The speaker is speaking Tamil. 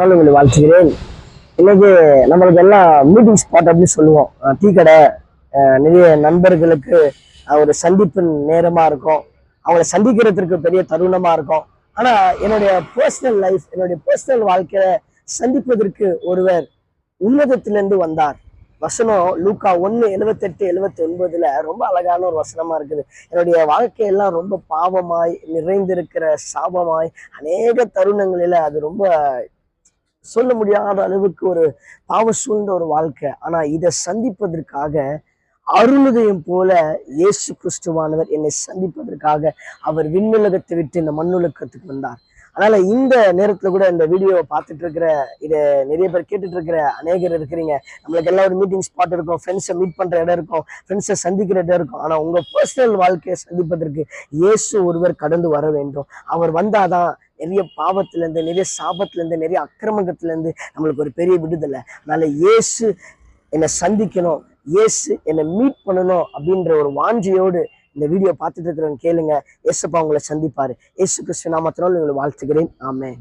நான் உங்களை வாழ்த்துகிறேன். இன்னைக்கு நம்மளுக்கு எல்லாம் மீட்டிங் ஸ்பாட் அப்படின்னு சொல்லுவோம். டீ கடை, நிறைய நண்பர்களுக்கு ஒரு சந்திப்பு நேரமா இருக்கும். அவங்கள சந்திக்கிறதுக்கு பெரிய தருணமா இருக்கும். ஆனா என்னுடைய பர்சனல் லைஃப், என்னுடைய பர்சனல் வாழ்க்கையில சந்திப்பதற்கு ஒருவர் உன்னதத்திலிருந்து வந்தார். வசனம் லூக்கா 1:78-79 ரொம்ப அழகான ஒரு வசனமா இருக்குது. என்னுடைய வாழ்க்கையெல்லாம் ரொம்ப பாவமாய் நிறைந்திருக்கிற சாபமாய் அநேக தருணங்களில அது ரொம்ப சொல்ல முடியாத அளவுக்கு ஒரு பாவ சூழ்ந்த ஒரு வாழ்க்கை. ஆனா இதை சந்திப்பதற்காக அருளுதயம் போல இயேசு கிறிஸ்துவானவர் என்னை சந்திப்பதற்காக அவர் விண்ணுலகத்தை விட்டு இந்த மண்ணுலகத்துக்கு வந்தார். அதனால இந்த நேரத்துல கூட இந்த வீடியோவை பார்த்துட்டு இருக்கிற இதை நிறைய பேர் கேட்டுட்டு இருக்கிற அநேகர் இருக்கிறீங்க. நம்மளுக்கு எல்லாம் ஒரு மீட்டிங் ஸ்பாட் இருக்கும், ஃப்ரெண்ட்ஸை மீட் பண்ற இடம் இருக்கும், ஃப்ரெண்ட்ஸை சந்திக்கிற இடம் இருக்கும். ஆனா உங்க பர்சனல் வாழ்க்கையை சந்திப்பதற்கு இயேசு ஒருவர் கடந்து வர வேண்டும். அவர் வந்தாதான் நிறைய பாவத்துல இருந்து, நிறைய சாபத்துல இருந்து, நிறைய அக்கிரமங்கத்துல இருந்து நம்மளுக்கு ஒரு பெரிய விடுதலை. அதனால இயேசு என்னை சந்திக்கணும், இயேசு என்னை மீட் பண்ணணும் அப்படின்ற ஒரு வாஞ்சியோடு இந்த வீடியோ பார்த்துட்டு இருக்கிறவங்க கேளுங்க. இயேசுப்பா உங்களை சந்திப்பாரு. இயேசு கிறிஸ்து நாமத்தினால் உங்களை வாழ்த்துகிறேன். ஆமென்.